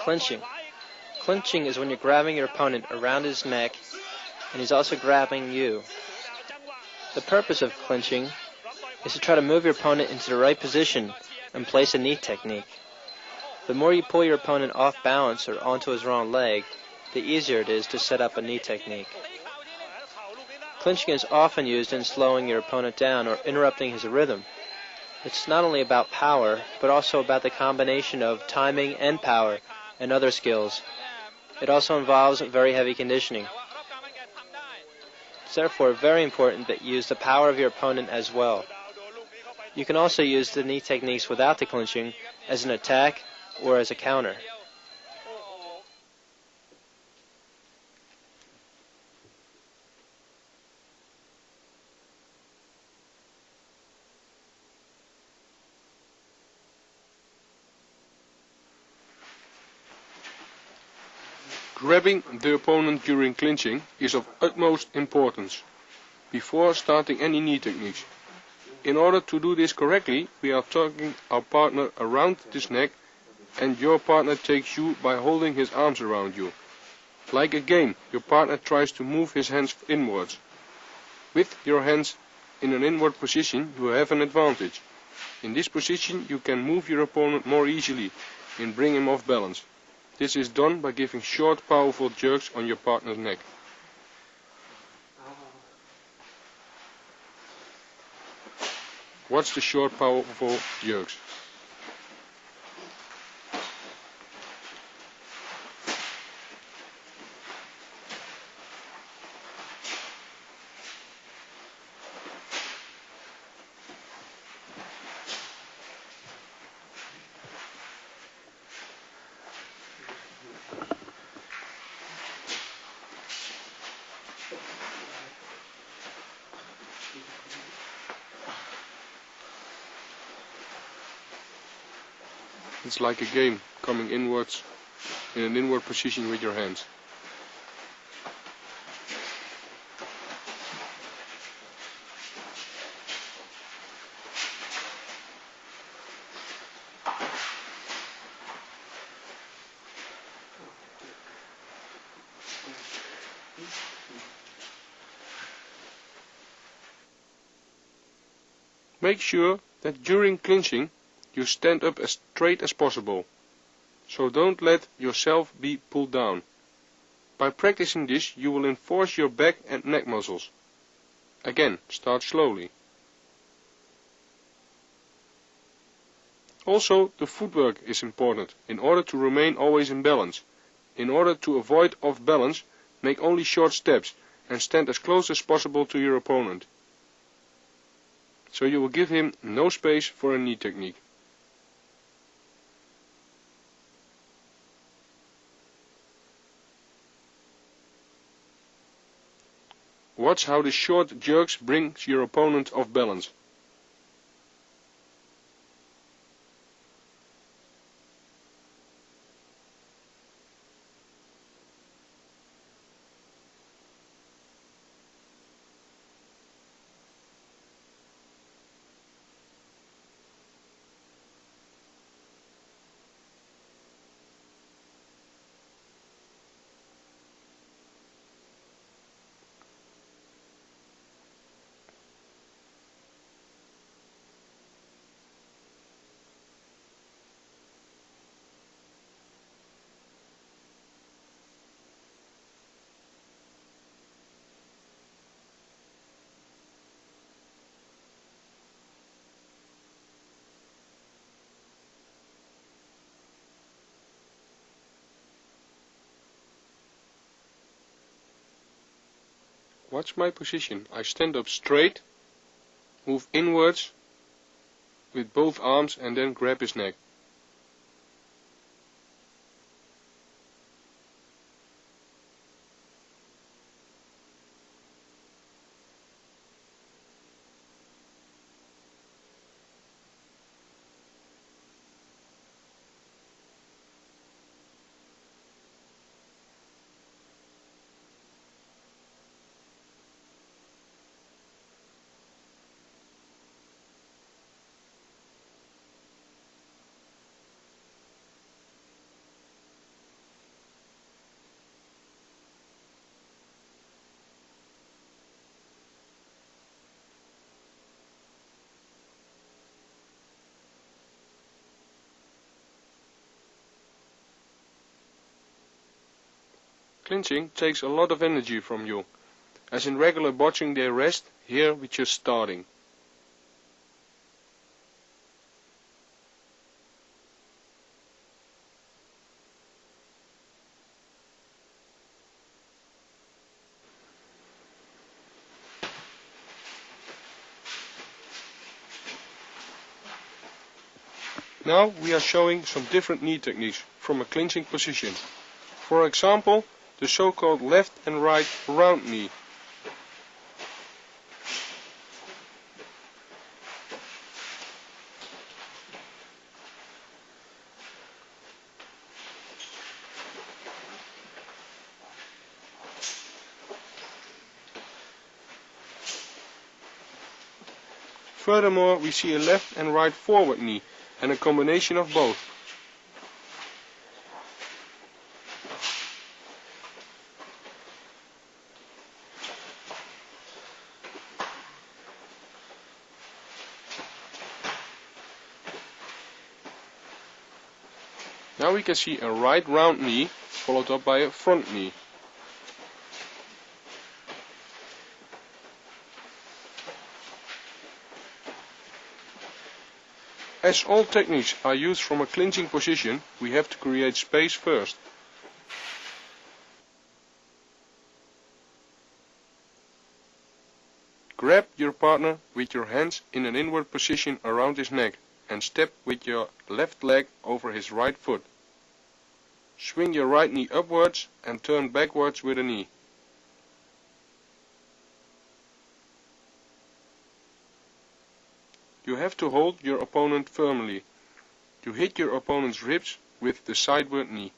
Clinching. Clinching is when you're grabbing your opponent around his neck and he's also grabbing you. The purpose of clinching is to try to move your opponent into the right position and place a knee technique. The more you pull your opponent off balance or onto his wrong leg, the easier it is to set up a knee technique. Clinching is often used in slowing your opponent down or interrupting his rhythm. It's not only about power, but also about the combination of timing and power and other skills. It also involves very heavy conditioning. It's therefore very important that you use the power of your opponent as well. You can also use the knee techniques without the clinching as an attack or as a counter. Grabbing the opponent during clinching is of utmost importance before starting any knee techniques. In order to do this correctly, we are tugging our partner around his neck and your partner takes you by holding his arms around you. Like a game, your partner tries to move his hands inwards. With your hands in an inward position, you have an advantage. In this position, you can move your opponent more easily and bring him off balance. This is done by giving short, powerful jerks on your partner's neck. Watch the short, powerful jerks. It's like a game, coming inwards in an inward position with your hands. Make sure that during clinching you stand up as straight as possible, so don't let yourself be pulled down. By practicing this, you will enforce your back and neck muscles. Again, start slowly. Also, the footwork is important in order to remain always in balance. In order to avoid off balance, make only short steps and stand as close as possible to your opponent, so you will give him no space for a knee technique. Watch how the short jerks brings your opponent off balance. Watch my position. I stand up straight, move inwards with both arms and then grab his neck. Clinching takes a lot of energy from you. As in regular boxing they rest, here we're just starting. Now we are showing some different knee techniques from a clinching position. For example, the so-called left and right round knee. Furthermore, we see a left and right forward knee and a combination of both. Now we can see a right round knee followed up by a front knee. As all techniques are used from a clinching position, we have to create space first. Grab your partner with your hands in an inward position around his neck and step with your left leg over his right foot. Swing your right knee upwards and turn backwards with a knee. You have to hold your opponent firmly. You hit your opponent's ribs with the sideward knee.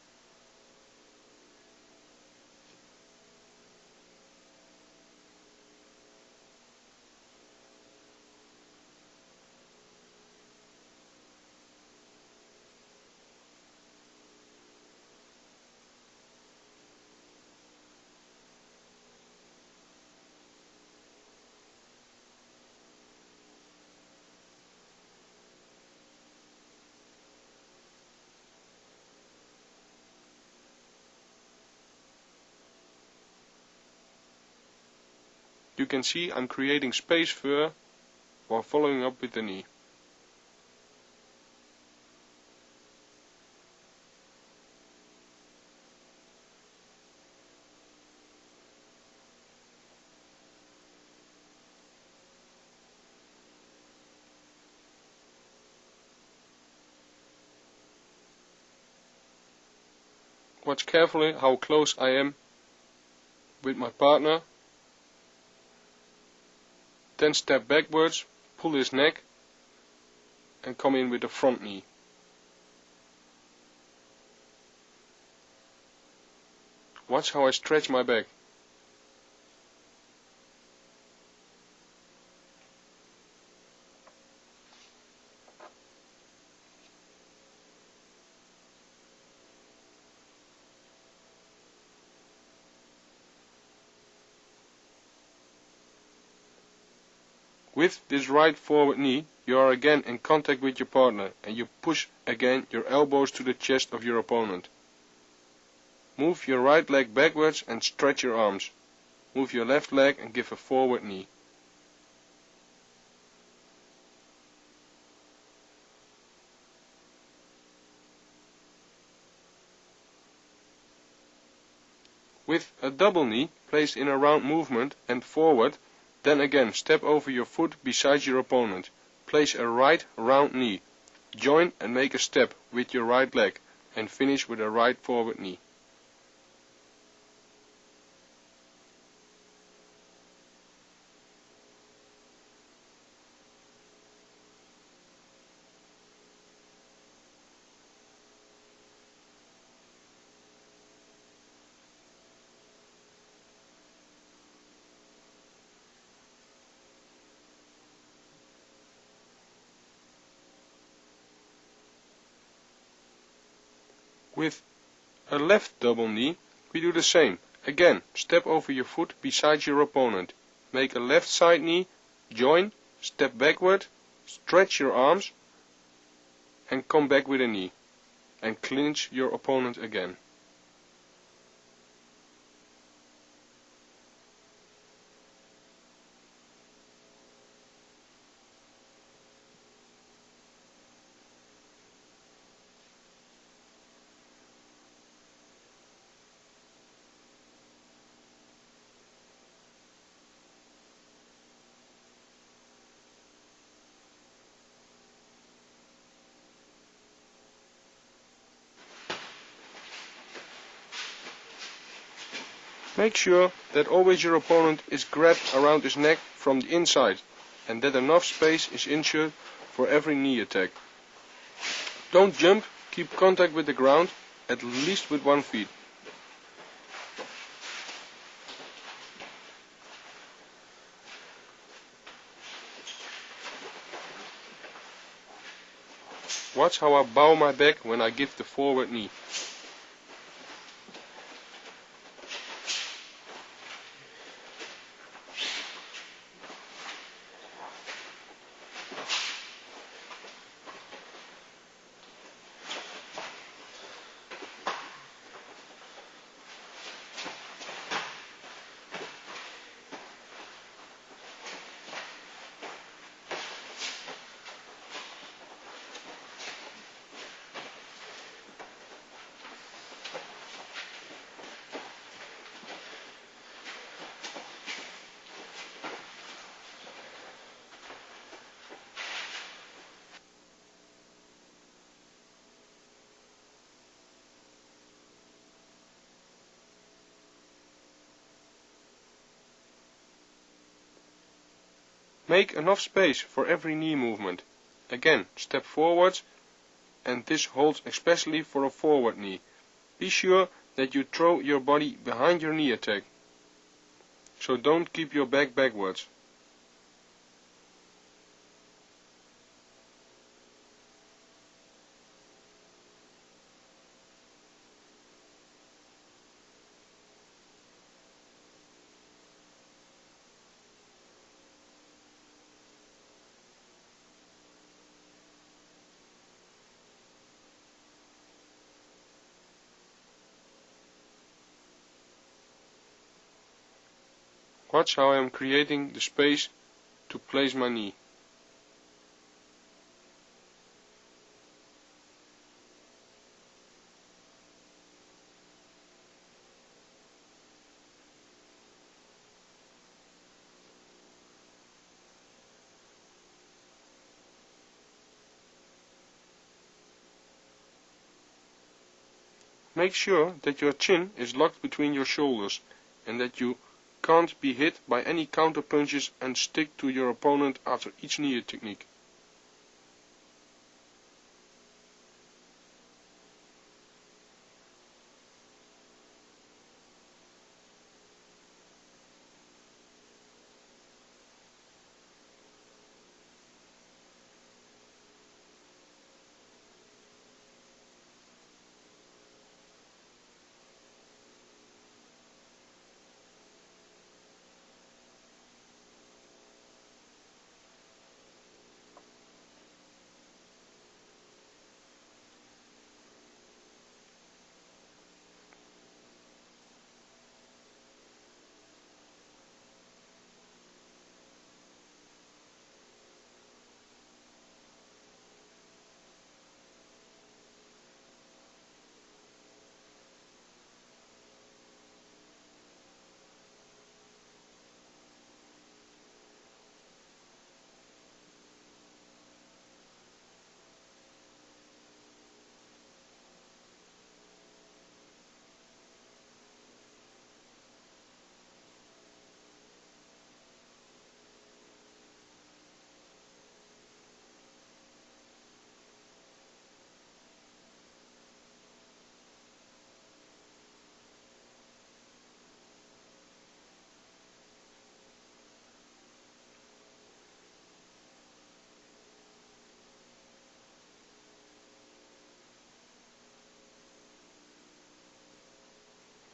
You can see I'm creating space for while following up with the knee. Watch carefully how close I am with my partner. Then step backwards, pull his neck and come in with the front knee. Watch how I stretch my back. With this right forward knee, you are again in contact with your partner and you push again your elbows to the chest of your opponent. Move your right leg backwards and stretch your arms. Move your left leg and give a forward knee. With a double knee placed in a round movement and forward, then again step over your foot beside your opponent. Place a right round knee. Join and make a step with your right leg and finish with a right forward knee. With a left double knee, we do the same. Again, step over your foot beside your opponent. Make a left side knee, join, step backward, stretch your arms, and come back with a knee. And clinch your opponent again. Make sure that always your opponent is grabbed around his neck from the inside and that enough space is ensured for every knee attack. Don't jump, keep contact with the ground, at least with one foot. Watch how I bow my back when I give the forward knee. Make enough space for every knee movement. Again, step forwards, and this holds especially for a forward knee. Be sure that you throw your body behind your knee attack, so don't keep your back backwards. Watch how I am creating the space to place my knee. Make sure that your chin is locked between your shoulders and that you can't be hit by any counter punches and stick to your opponent after each knee technique.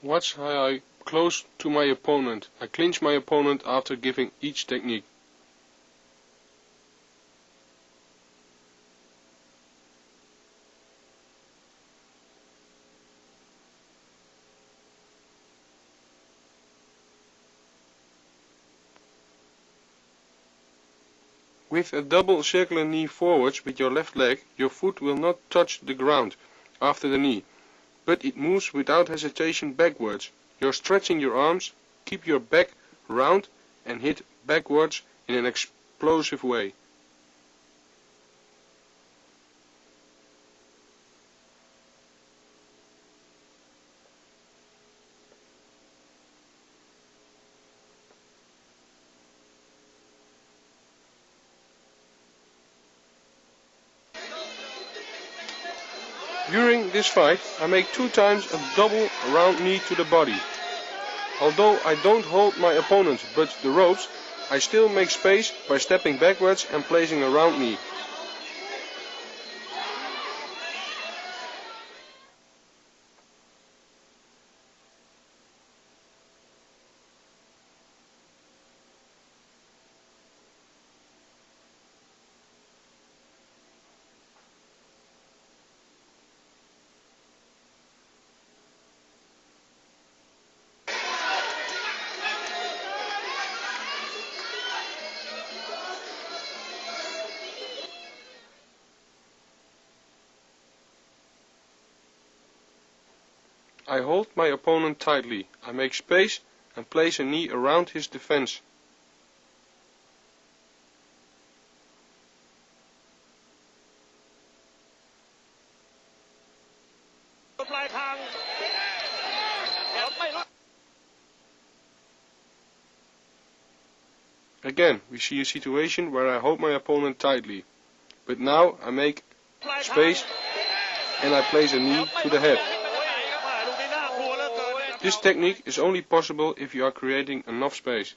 Watch how I close to my opponent. I clinch my opponent after giving each technique. With a double circular knee forwards with your left leg, your foot will not touch the ground after the knee, but it moves without hesitation backwards. You're stretching your arms, keep your back round and hit backwards in an explosive way. During this fight, I make 2 times a double round knee to the body. Although I don't hold my opponent but the ropes, I still make space by stepping backwards and placing a round knee. I hold my opponent tightly. I make space and place a knee around his defense. Again, we see a situation where I hold my opponent tightly. But now I make space and I place a knee to the head. This technique is only possible if you are creating enough space.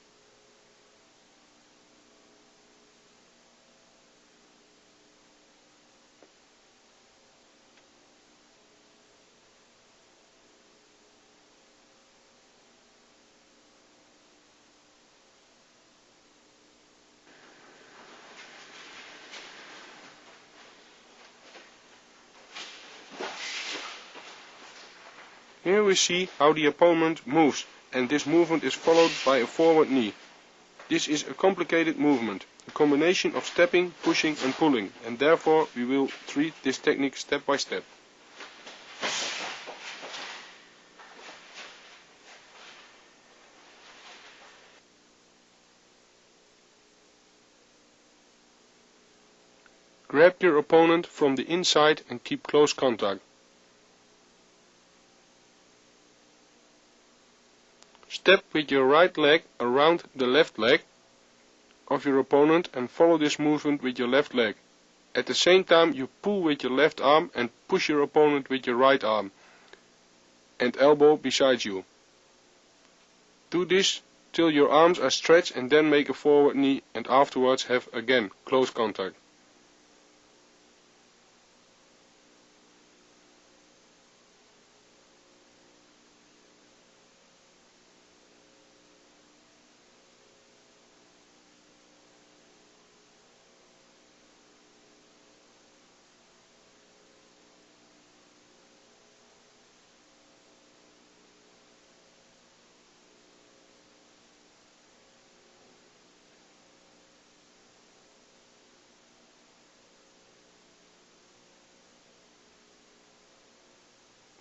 Here we see how the opponent moves, and this movement is followed by a forward knee. This is a complicated movement, a combination of stepping, pushing and pulling, and therefore we will treat this technique step by step. Grab your opponent from the inside and keep close contact. Step with your right leg around the left leg of your opponent and follow this movement with your left leg. At the same time you pull with your left arm and push your opponent with your right arm and elbow beside you. Do this till your arms are stretched and then make a forward knee and afterwards have again close contact.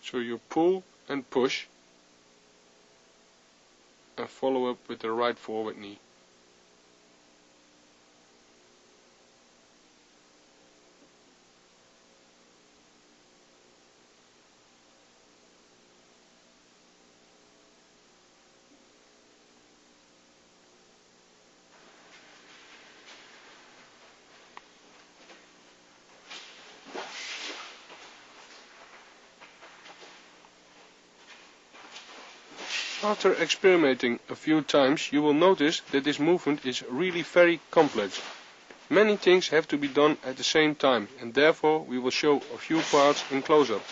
So you pull and push and follow up with the right forward knee. After experimenting a few times, you will notice that this movement is really very complex. Many things have to be done at the same time, and therefore we will show a few parts in close-up.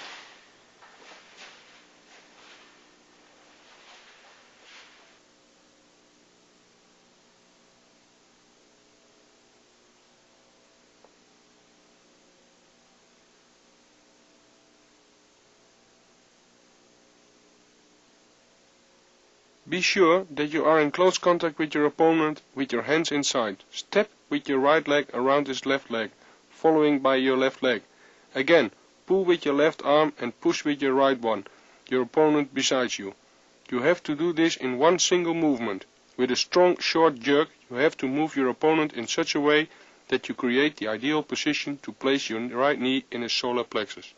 Be sure that you are in close contact with your opponent with your hands inside. Step with your right leg around his left leg, following by your left leg. Again, pull with your left arm and push with your right one, your opponent beside you. You have to do this in one single movement. With a strong short jerk, you have to move your opponent in such a way that you create the ideal position to place your right knee in his solar plexus.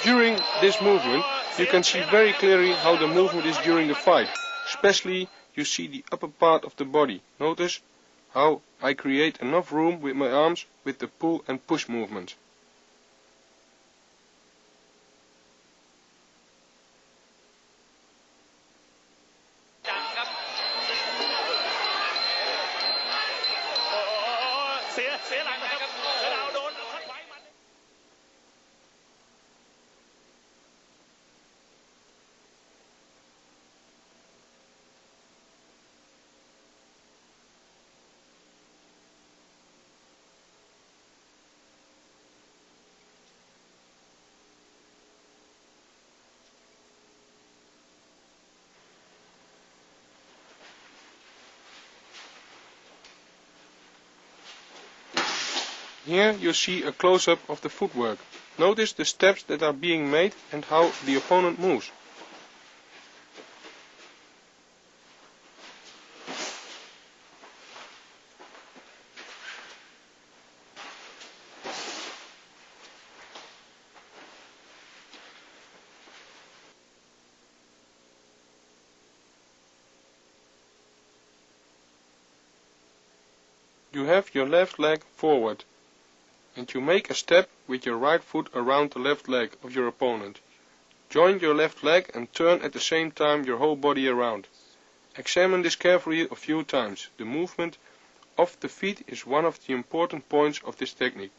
During this movement, you can see very clearly how the movement is during the fight. Especially, you see the upper part of the body. Notice how I create enough room with my arms with the pull and push movement. Here you see a close-up of the footwork. Notice the steps that are being made and how the opponent moves. You have your left leg forward, and you make a step with your right foot around the left leg of your opponent. Join your left leg and turn at the same time your whole body around. Examine this carefully a few times. The movement of the feet is one of the important points of this technique.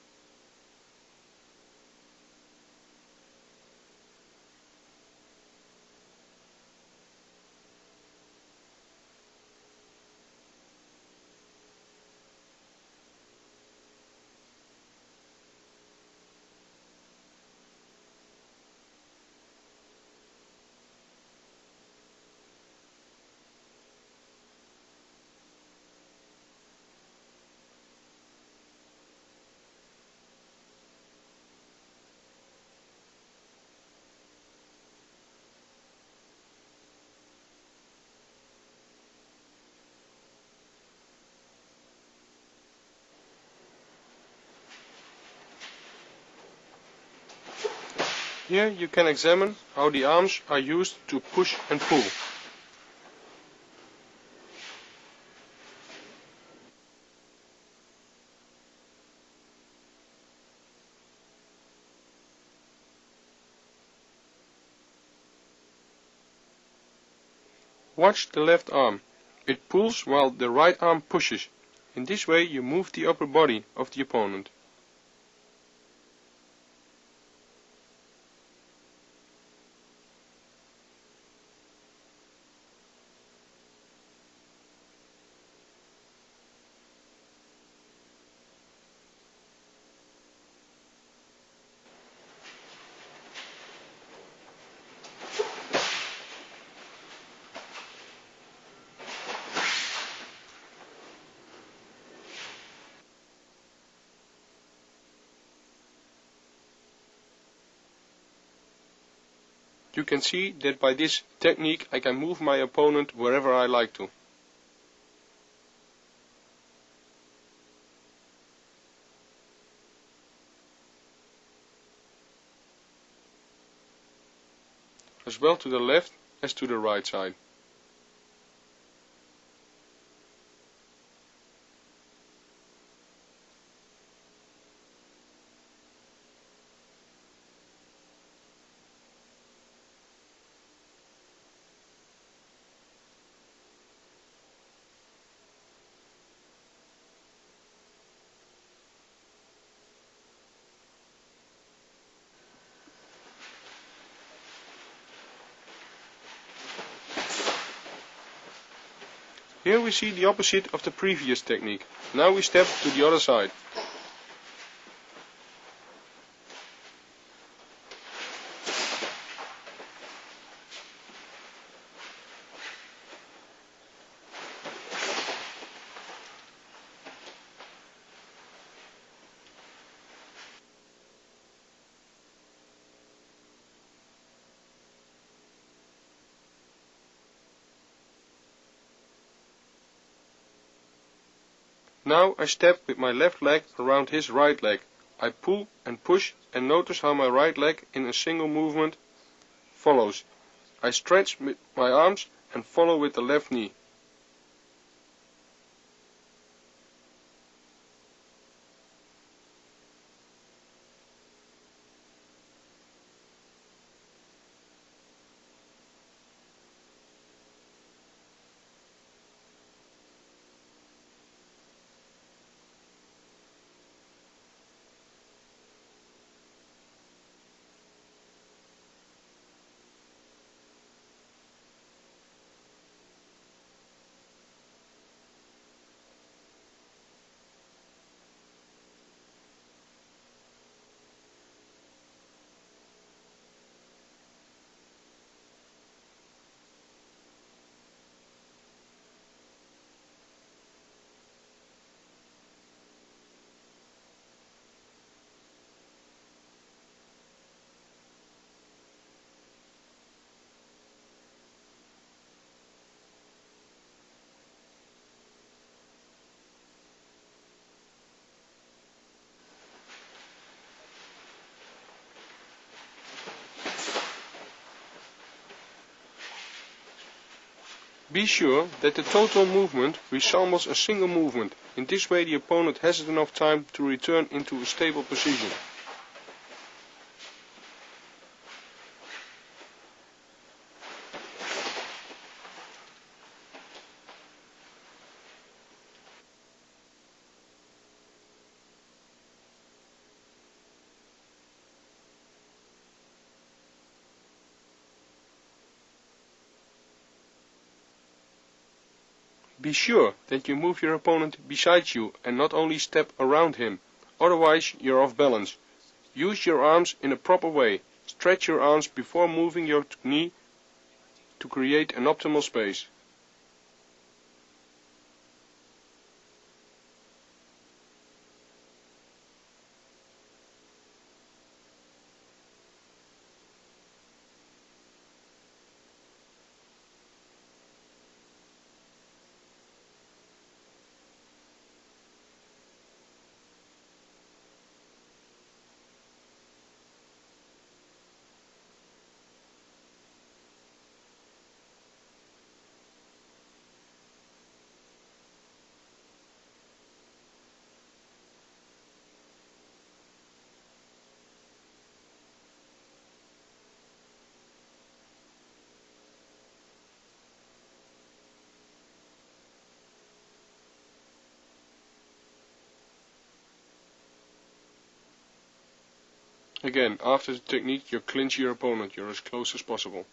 Here you can examine how the arms are used to push and pull. Watch the left arm. It pulls while the right arm pushes. In this way you move the upper body of the opponent. You can see that by this technique I can move my opponent wherever I like to. As well to the left as to the right side. Here we see the opposite of the previous technique. Now we step to the other side. Now I step with my left leg around his right leg. I pull and push and notice how my right leg in a single movement follows. I stretch with my arms and follow with the left knee. Be sure that the total movement resembles a single movement. In this way the opponent has enough time to return into a stable position. Be sure that you move your opponent beside you and not only step around him, otherwise you're off balance. Use your arms in a proper way. Stretch your arms before moving your knee to create an optimal space. Again, after the technique, you clinch your opponent. You're as close as possible.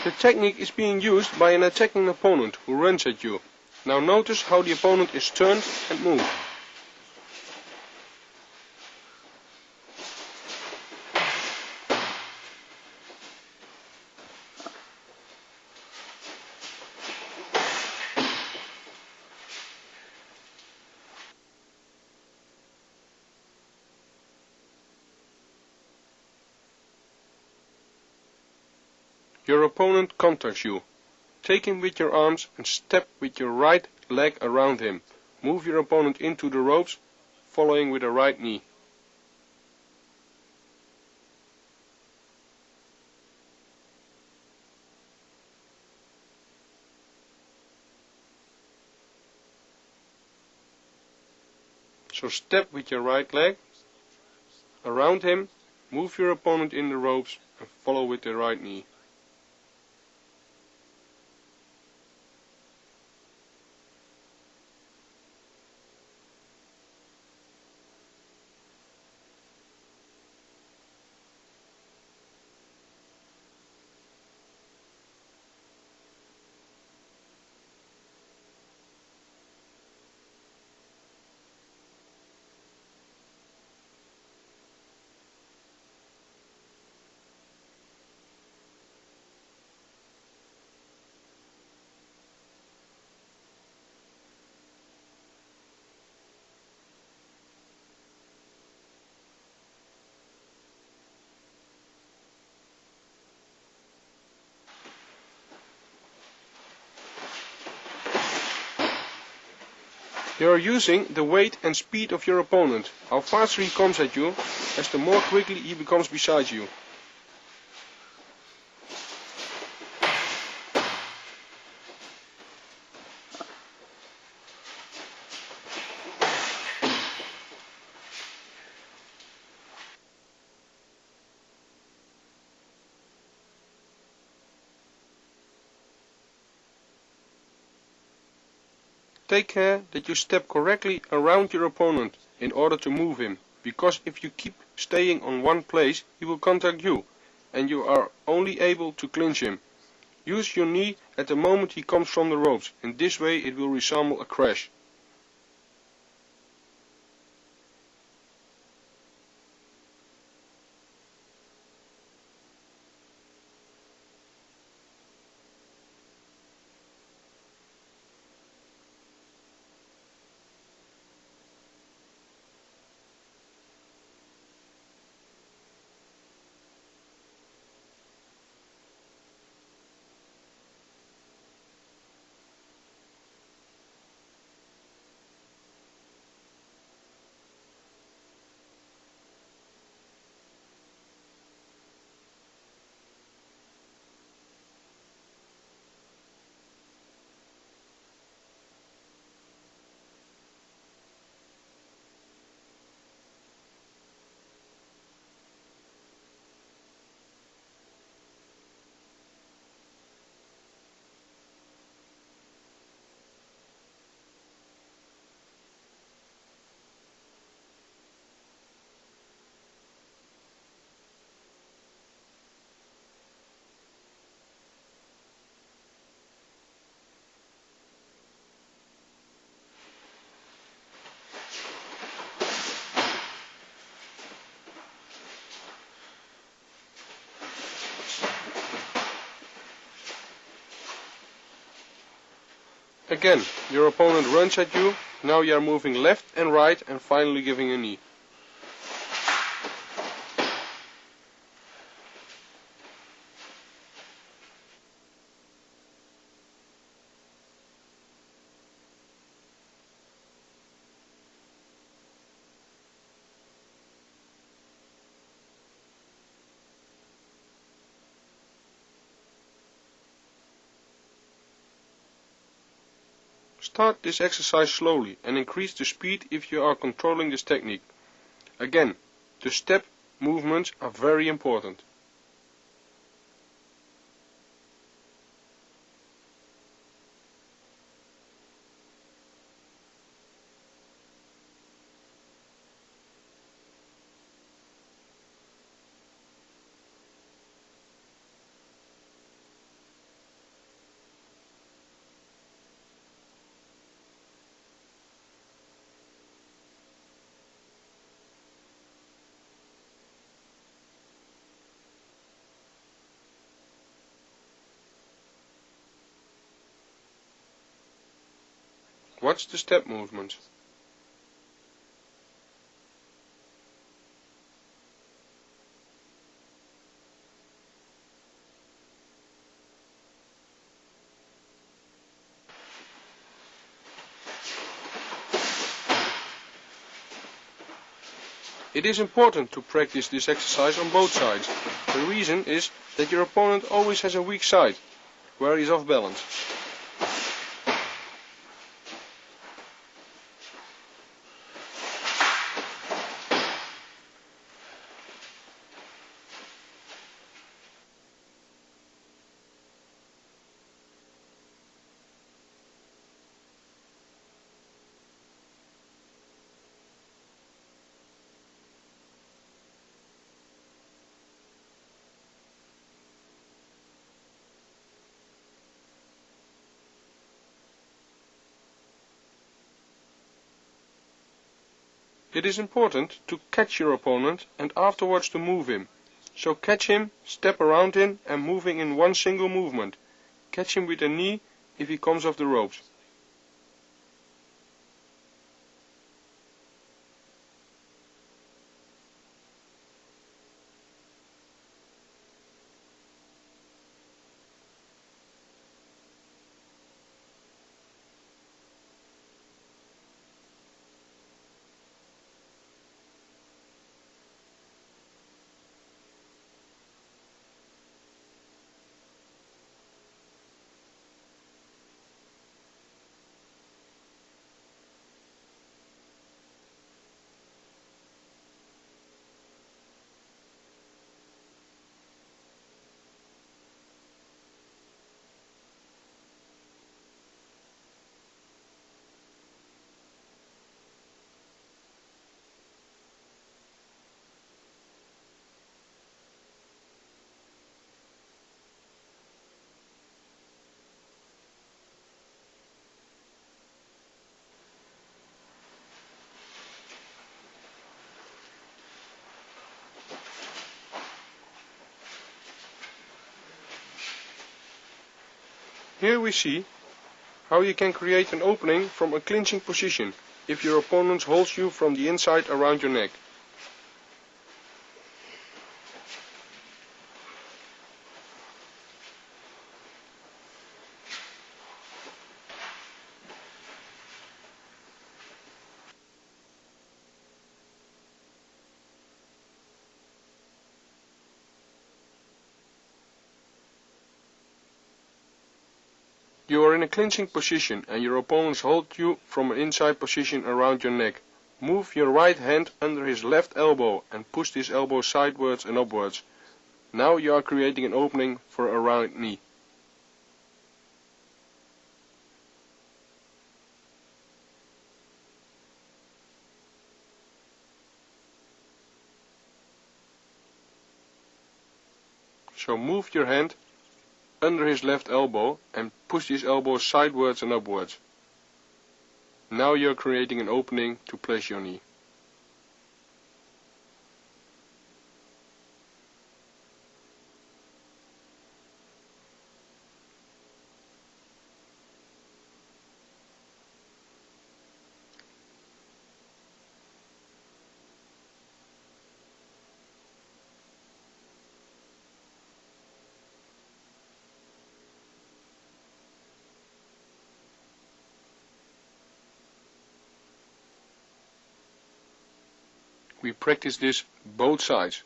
The technique is being used by an attacking opponent who runs at you. Now notice how the opponent is turned and moved. Your opponent contacts you. Take him with your arms and step with your right leg around him. Move your opponent into the ropes, following with the right knee. So step with your right leg around him, move your opponent in the ropes and follow with the right knee. You are using the weight and speed of your opponent. How faster he comes at you, as the more quickly he becomes beside you. Take care that you step correctly around your opponent in order to move him, because if you keep staying on one place, he will contact you, and you are only able to clinch him. Use your knee at the moment he comes from the ropes. In this way it will resemble a crash. Again, your opponent runs at you, now you are moving left and right and finally giving a knee. Start this exercise slowly and increase the speed if you are controlling this technique. Again, the step movements are very important. Watch the step movements. It is important to practice this exercise on both sides. The reason is that your opponent always has a weak side, where he is off balance. It is important to catch your opponent and afterwards to move him. So catch him, step around him and moving in one single movement. Catch him with a knee if he comes off the ropes. Here we see how you can create an opening from a clinching position if your opponent holds you from the inside around your neck. You are in a clinching position and your opponents hold you from an inside position around your neck. Move your right hand under his left elbow and push this elbow sidewards and upwards. Now you are creating an opening for a right knee. So move your hand under his left elbow and push this elbow sidewards and upwards. Now you are creating an opening to place your knee. We practice this both sides.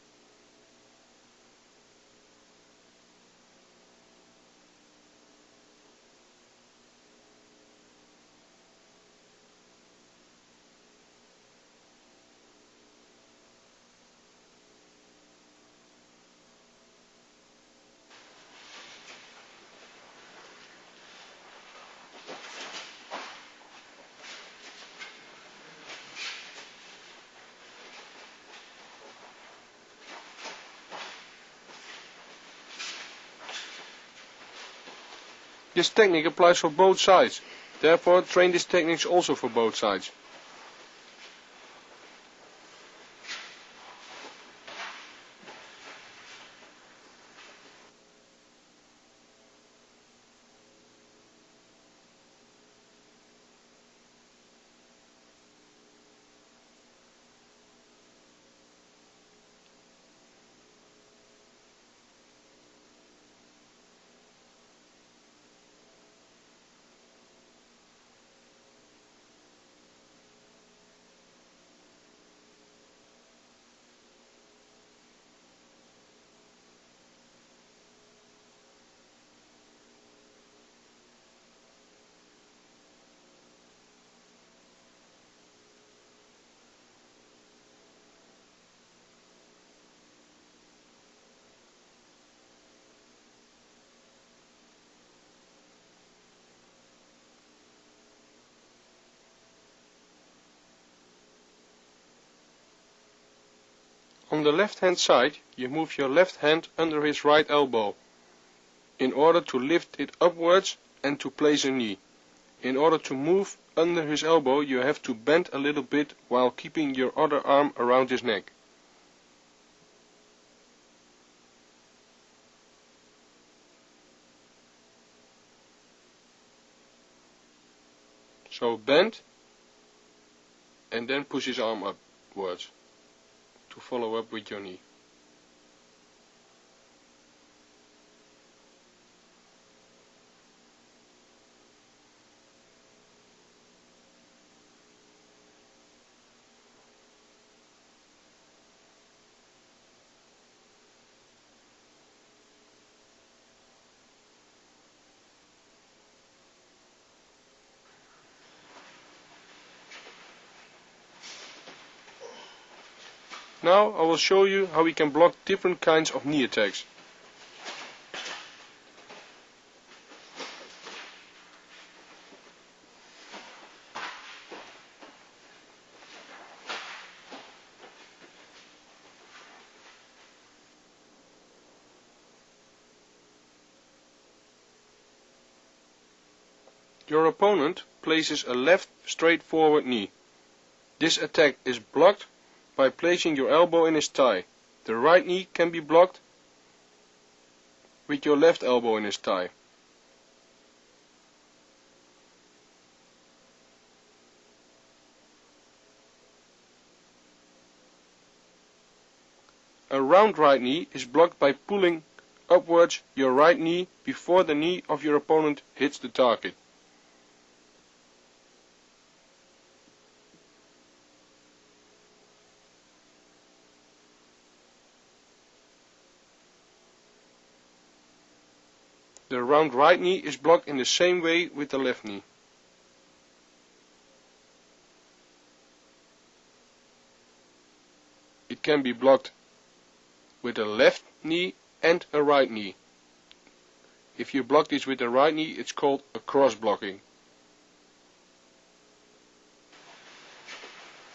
This technique applies for both sides, therefore train this technique also for both sides. On the left hand side, you move your left hand under his right elbow in order to lift it upwards and to place a knee. In order to move under his elbow, you have to bend a little bit while keeping your other arm around his neck. So bend and then push his arm upwards to follow up with your knee. Now I will show you how we can block different kinds of knee attacks. Your opponent places a left straight forward knee. This attack is blocked by placing your elbow in his thigh. The right knee can be blocked with your left elbow in his thigh. A round right knee is blocked by pulling upwards your right knee before the knee of your opponent hits the target. The round right knee is blocked in the same way with the left knee. It can be blocked with a left knee and a right knee. If you block this with the right knee, it's called a cross blocking.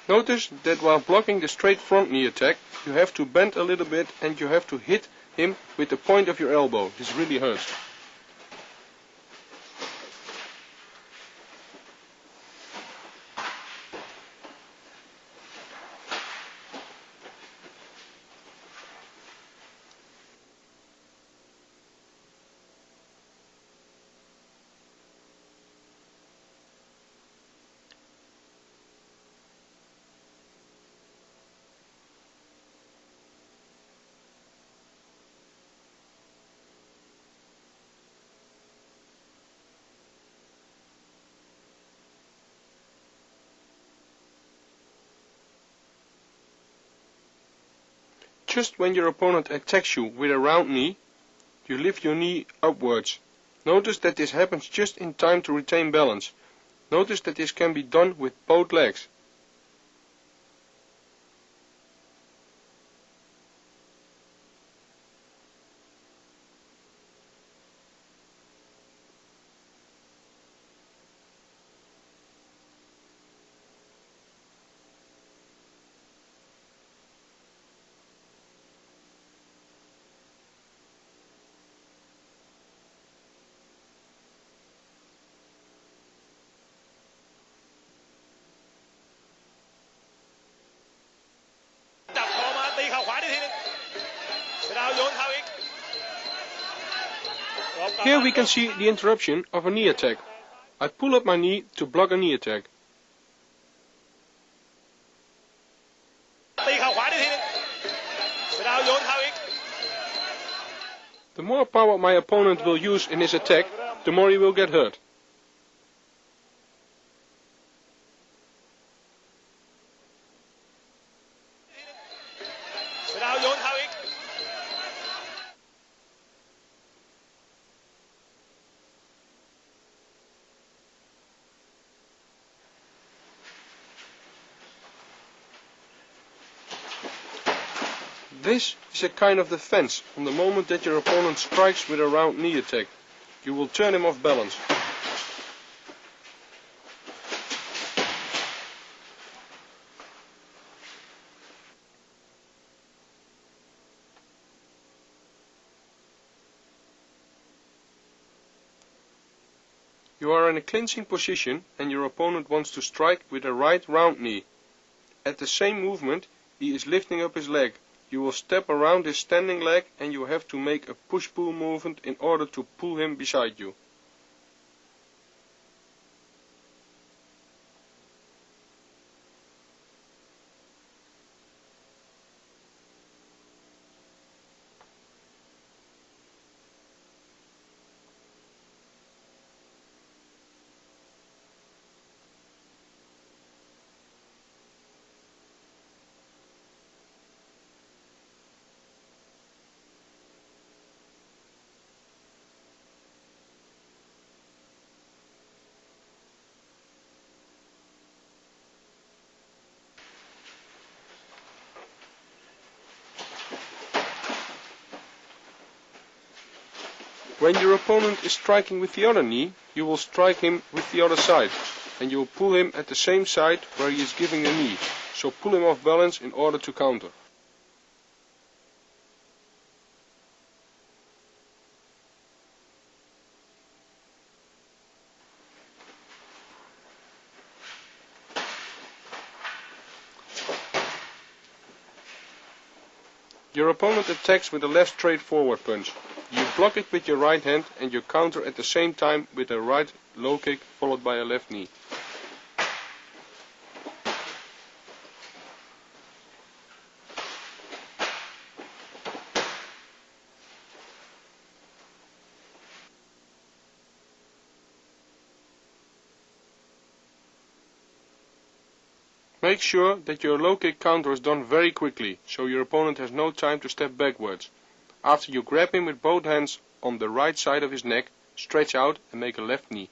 Notice that while blocking the straight front knee attack, you have to bend a little bit and you have to hit him with the point of your elbow. This really hurts. Just when your opponent attacks you with a round knee, you lift your knee upwards. Notice that this happens just in time to retain balance. Notice that this can be done with both legs. Here we can see the interruption of a knee attack. I pull up my knee to block a knee attack. The more power my opponent will use in his attack, the more he will get hurt. This is a kind of defense from the moment that your opponent strikes with a round knee attack. You will turn him off balance. You are in a clinching position and your opponent wants to strike with a right round knee. At the same movement, he is lifting up his leg. You will step around his standing leg and you have to make a push-pull movement in order to pull him beside you. When your opponent is striking with the other knee, you will strike him with the other side, and you will pull him at the same side where he is giving the knee, so pull him off balance in order to counter. Your opponent attacks with a left straight forward punch. You block it with your right hand and you counter at the same time with a right low kick followed by a left knee. Make sure that your low kick counter is done very quickly, so your opponent has no time to step backwards. After you grab him with both hands on the right side of his neck, stretch out and make a left knee.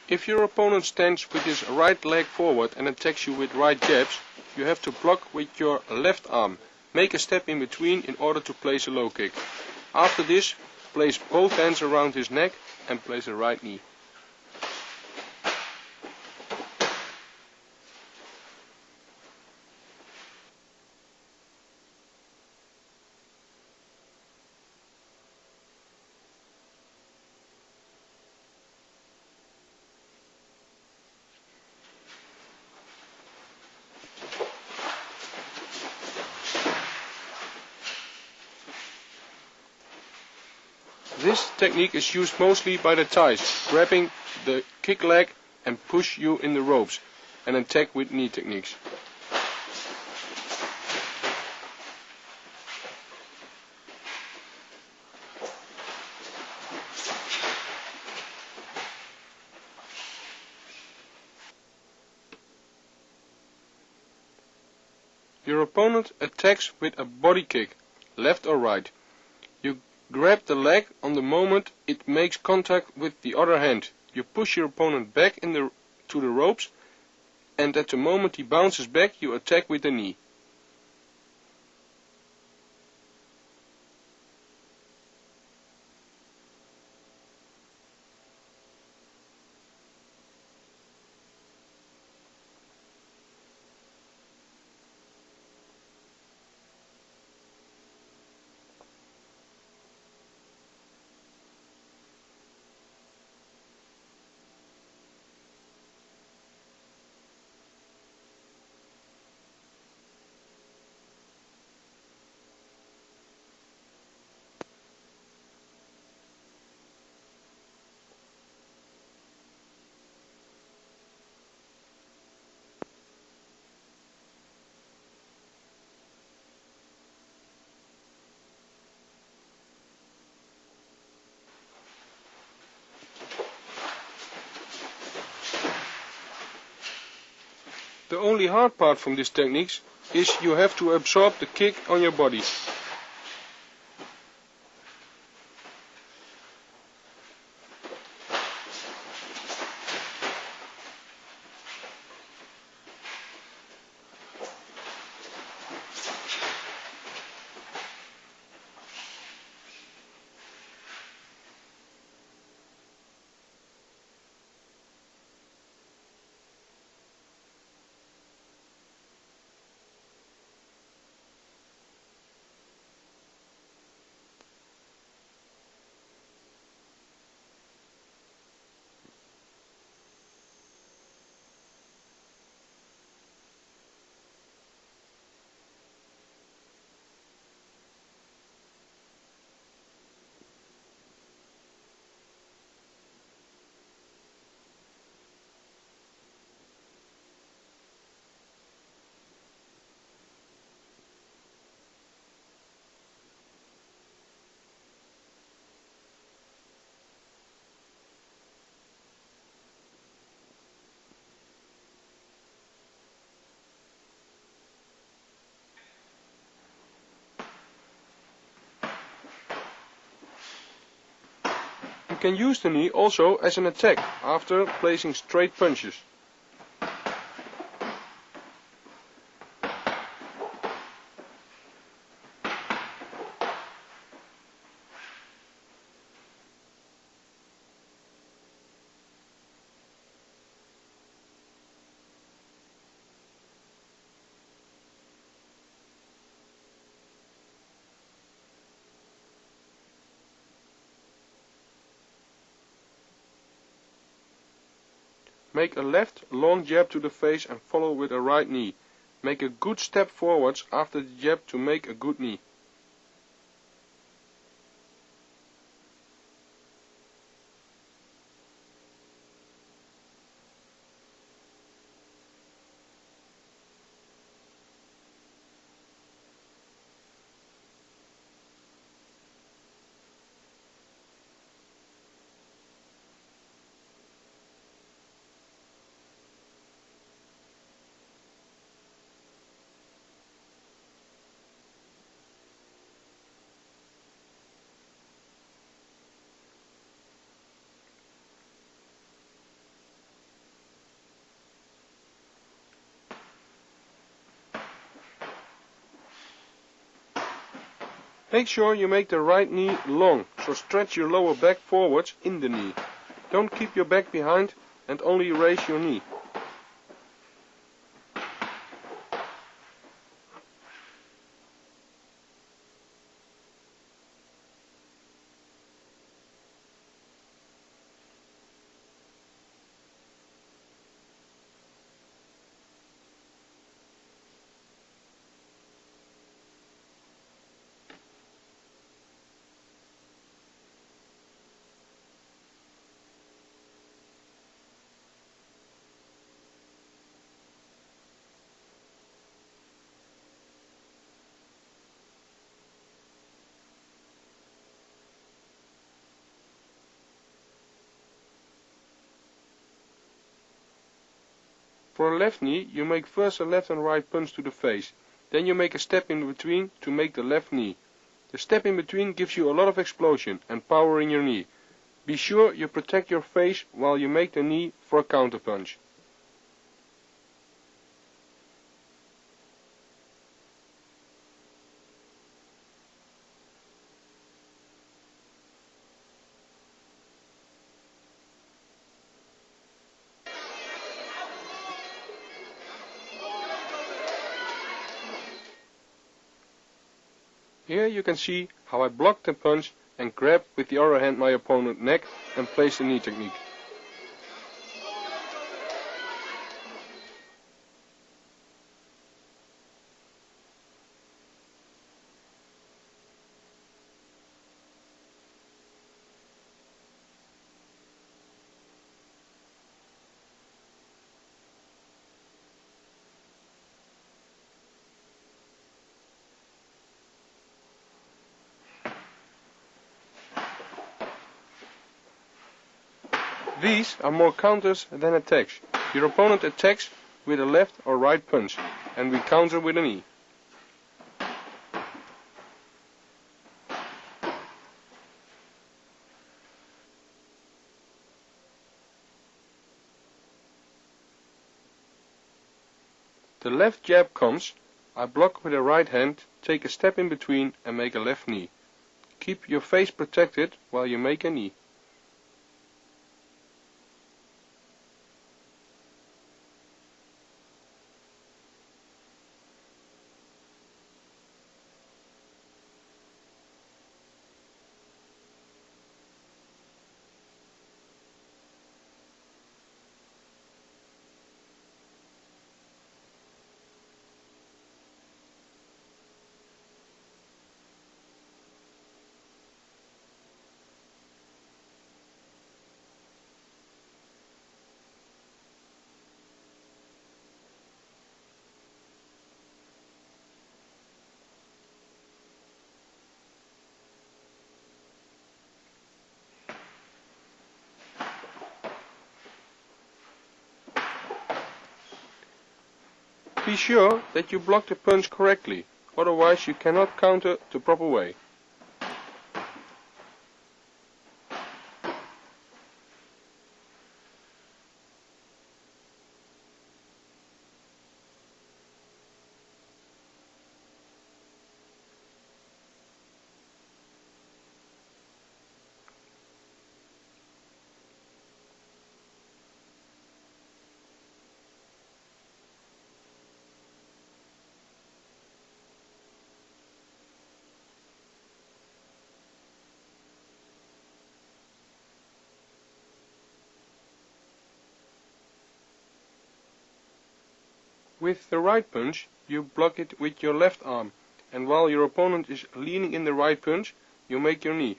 If your opponent stands with his right leg forward and attacks you with right jabs, you have to block with your left arm. Make a step in between in order to place a low kick. After this, place both hands around his neck and place a right knee. This technique is used mostly by the Thais, grabbing the kick leg and push you in the ropes, and attack with knee techniques. Your opponent attacks with a body kick, left or right. You grab the leg on the moment it makes contact with the other hand. You push your opponent back to the ropes, and at the moment he bounces back, you attack with the knee. The only hard part from these techniques is you have to absorb the kick on your body. You can use the knee also as an attack after placing straight punches. Make a left long jab to the face and follow with a right knee. Make a good step forwards after the jab to make a good knee. Make sure you make the right knee long, so stretch your lower back forwards in the knee. Don't keep your back behind and only raise your knee. For a left knee, you make first a left and right punch to the face. Then you make a step in between to make the left knee. The step in between gives you a lot of explosion and power in your knee. Be sure you protect your face while you make the knee for a counter punch. Here you can see how I block the punch and grab with the other hand my opponent's neck and place the knee technique. These are more counters than attacks. Your opponent attacks with a left or right punch, and we counter with a knee. The left jab comes, I block with the right hand, take a step in between and make a left knee. Keep your face protected while you make a knee. Be sure that you block the punch correctly, otherwise you cannot counter the proper way. With the right punch, you block it with your left arm, and while your opponent is leaning in the right punch, you make your knee.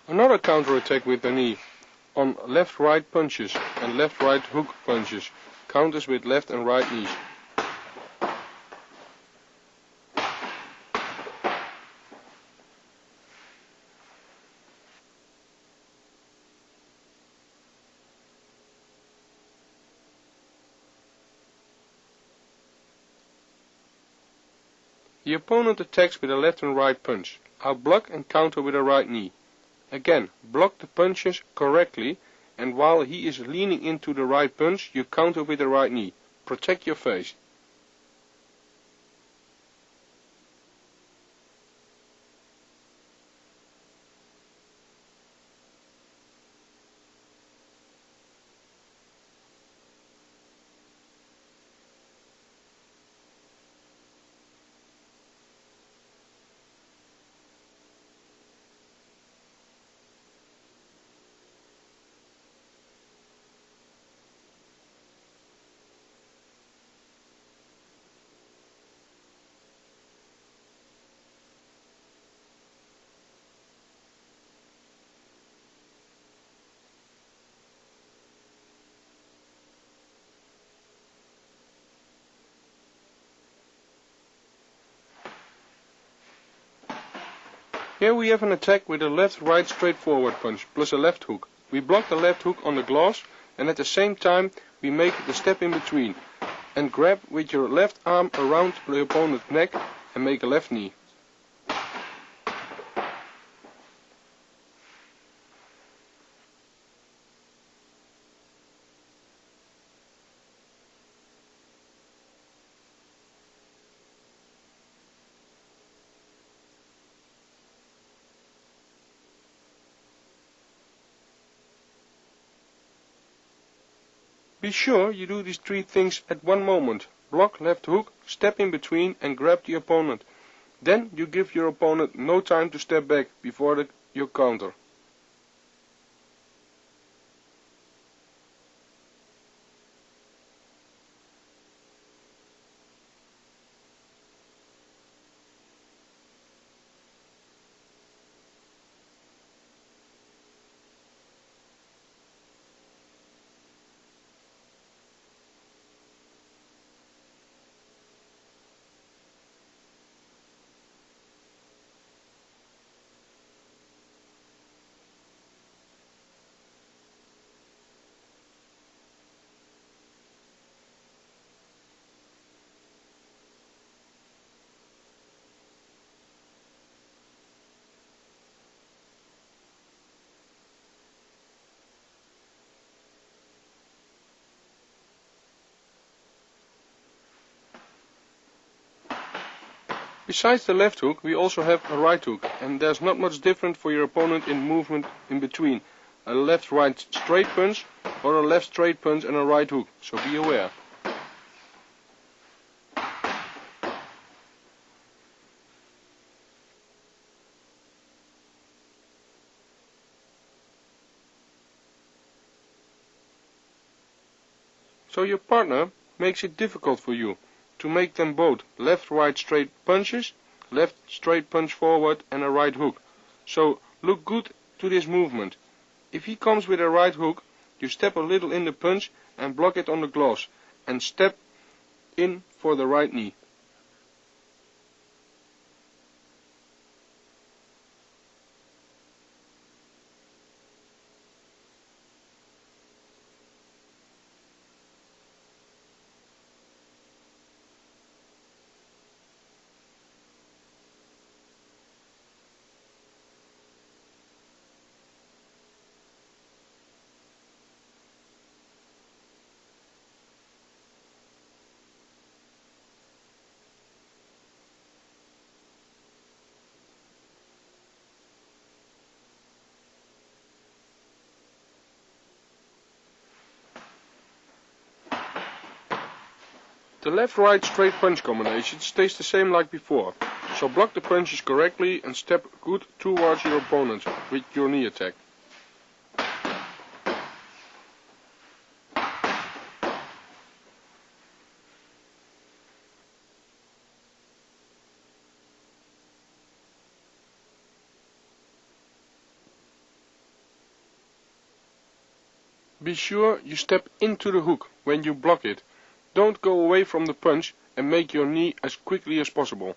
Another counter-attack with the knee on left-right punches and left-right hook punches counters with left and right knees. The opponent attacks with a left and right punch. I'll block and counter with a right knee. Again, block the punches correctly, and while he is leaning into the right punch, you counter with the right knee. Protect your face. Here we have an attack with a left-right straightforward punch plus a left hook. We block the left hook on the gloves, and at the same time we make the step in between and grab with your left arm around the opponent's neck and make a left knee. Be sure you do these three things at one moment. Block left hook, step in between and grab the opponent. Then you give your opponent no time to step back before your counter. Besides the left hook, we also have a right hook, and there's not much different for your opponent in movement in between a left-right straight punch or a left straight punch and a right hook, so be aware. So your partner makes it difficult for you to make them both left-right straight punches, left straight punch forward and a right hook. So look good to this movement. If he comes with a right hook, you step a little in the punch and block it on the gloves and step in for the right knee. The left-right straight punch combination stays the same like before, so block the punches correctly and step good towards your opponent with your knee attack. Be sure you step into the hook when you block it. Don't go away from the punch and make your knee as quickly as possible.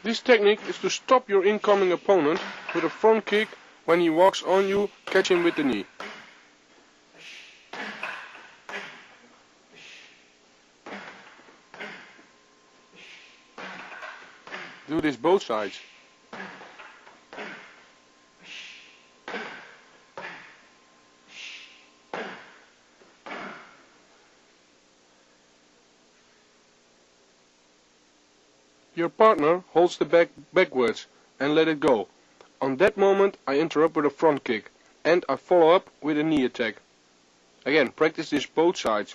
This technique is to stop your incoming opponent with a front kick when he walks on you, catch him with the knee. Do this both sides. Your partner holds the bag backwards and let it go. On that moment I interrupt with a front kick and I follow up with a knee attack. Again, practice this both sides.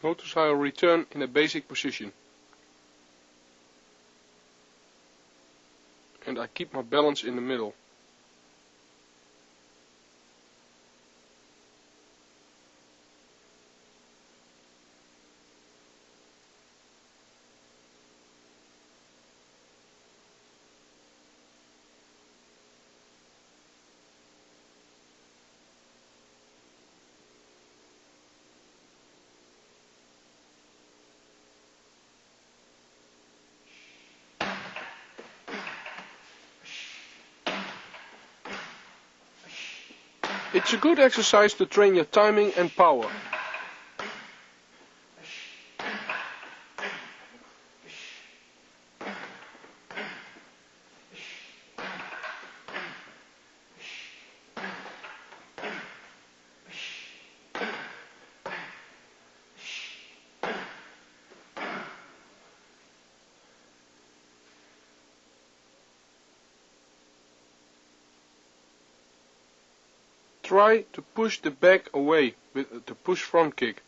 Notice how I return in a basic position. And I keep my balance in the middle. It's a good exercise to train your timing and power. Try to push the back away with the push front kick,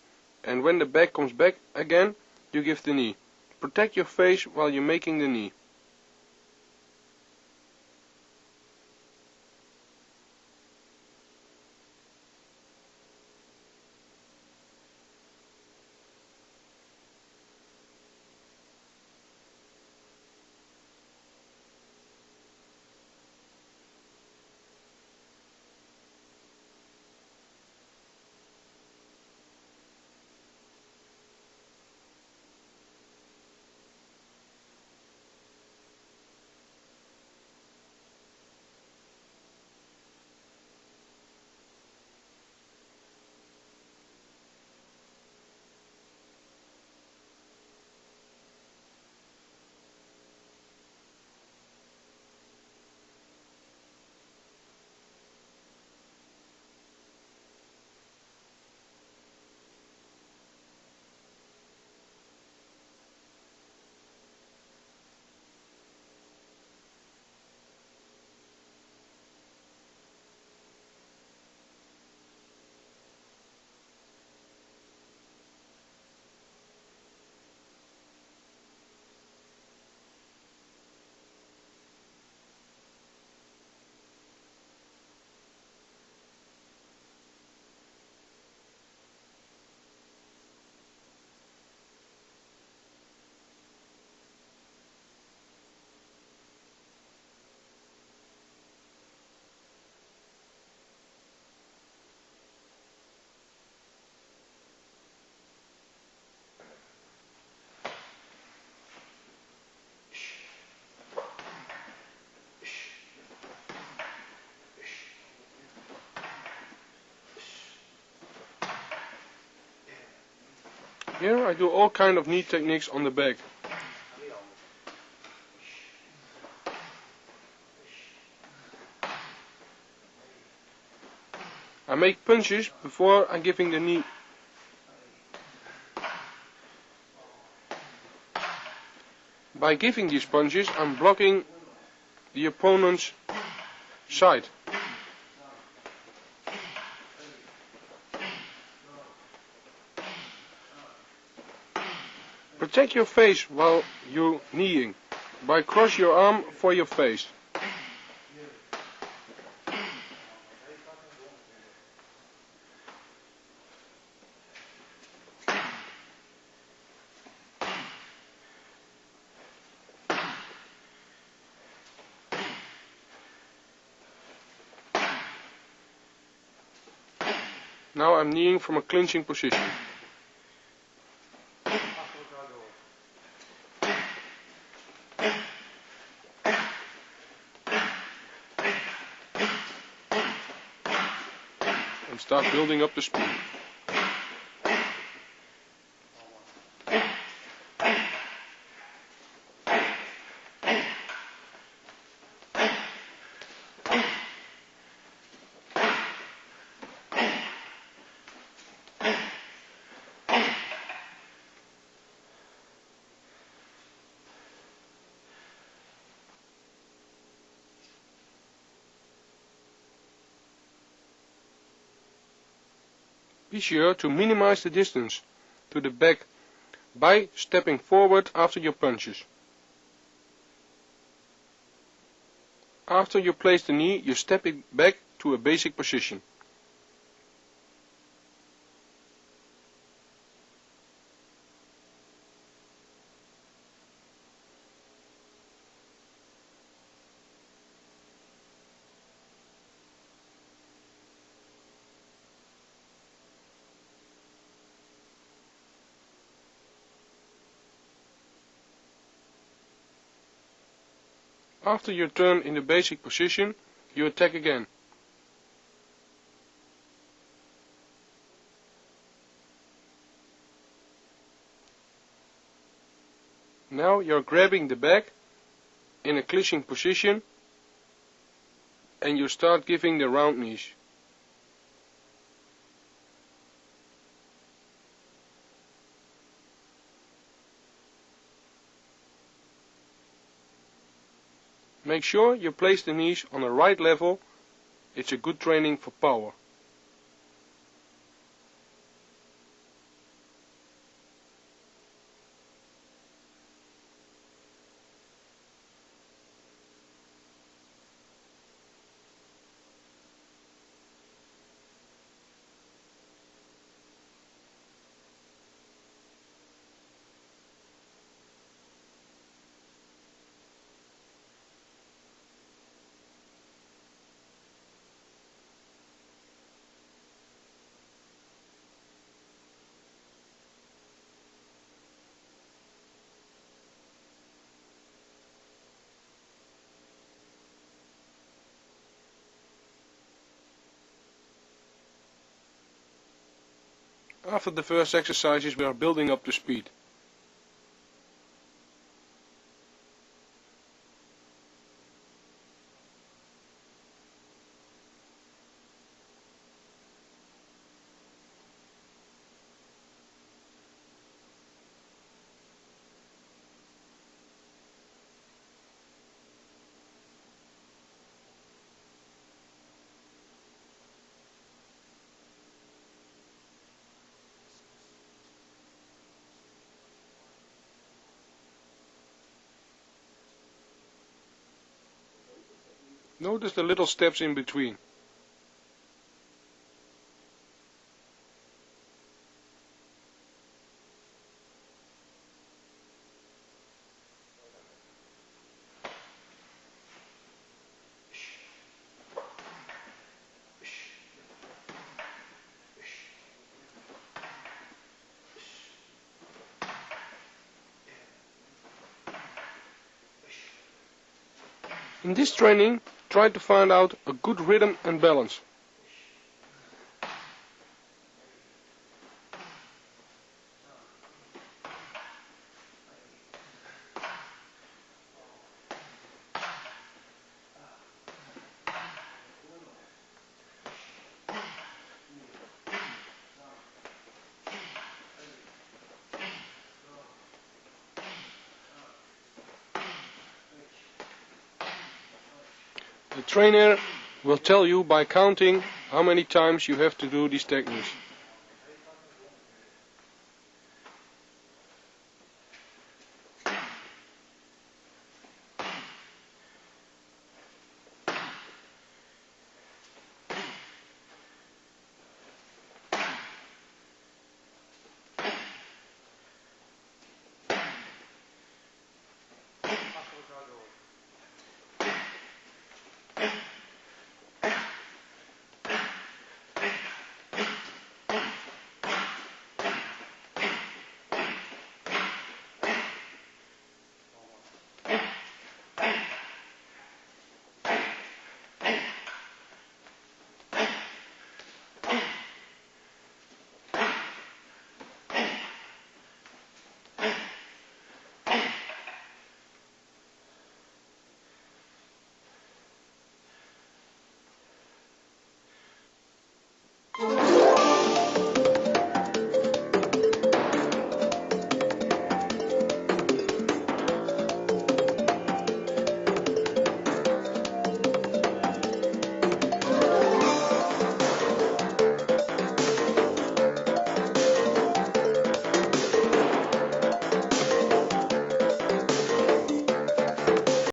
and when the back comes back again, you give the knee. Protect your face while you're making the knee. Here I do all kind of knee techniques on the back. I make punches before I'm giving the knee. By giving these punches, I'm blocking the opponent's side. Protect your face while you're kneeing. By cross your arm for your face. Now I'm kneeing from a clinching position. And start building up the speed. Be sure to minimize the distance to the back by stepping forward after your punches. After you place the knee, you step it back to a basic position. After your turn in the basic position, you attack again. Now you're grabbing the back in a clinching position and you start giving the round knees. Make sure you place the knees on the right level. It's a good training for power. After the first exercises, we are building up the speed. Notice the little steps in between. In this training, try to find out a good rhythm and balance. The trainer will tell you by counting how many times you have to do these techniques.